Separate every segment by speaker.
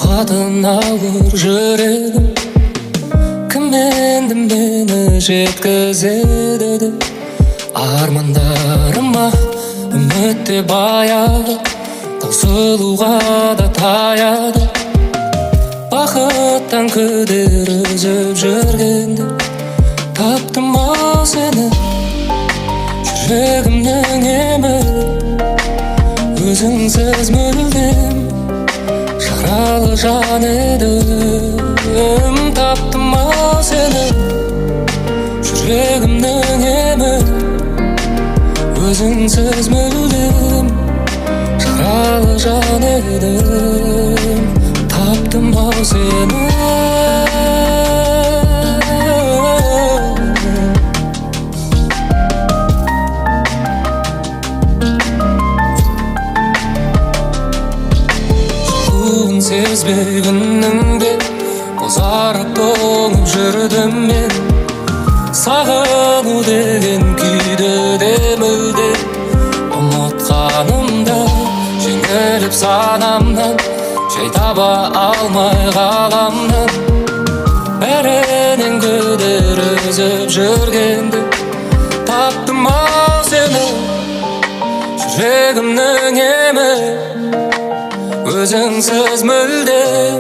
Speaker 1: Kadın ağır yüreğim, kim endi meni jetkizedi? Armanlarıma ümitті баяды, таусылуға да таяды. Бақыттан күдер үзіп жүргенде таптым-ау сені, жүрегімнің емі. Өзіңсіз мүлдем жаралы жан едім. Таптым-ау сені, жүрегімнің емі. Өзіңсіз мүлдем жаралы жан едім. Таптым-ау сені. Жылуын сезбей күнніңде бозарып тоңып жүрдім мен. Сағыну деген күйді де мүлде ұмытқанымда, жеңіліп санамнан жай таба алмай қаламнан. Бәрінен күдер үзіп жүргенде таптым-ау сені, жүрегімнің емі. Өзіңсіз мүлдем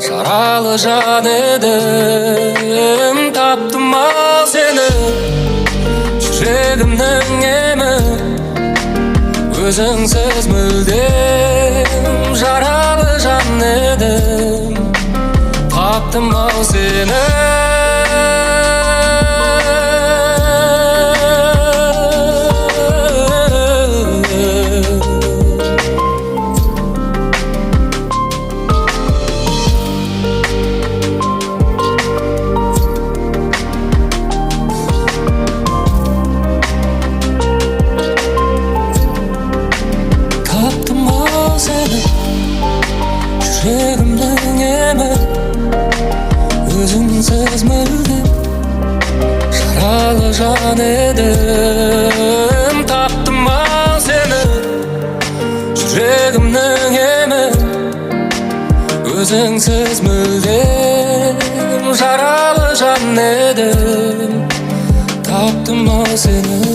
Speaker 1: жаралы жан едім. Таптым-ау сені, жүрегімнің емі. Өзіңсіз мүлдем жаралы жан едім. Таптым-ау сені. Жүрегімнің емі. Өзіңсіз мүлдем жаралы жан едім. Таптым-ау сені, жүрегімнің емі. Өзіңсіз мүлдем жаралы жан едім. Таптым-ау сені.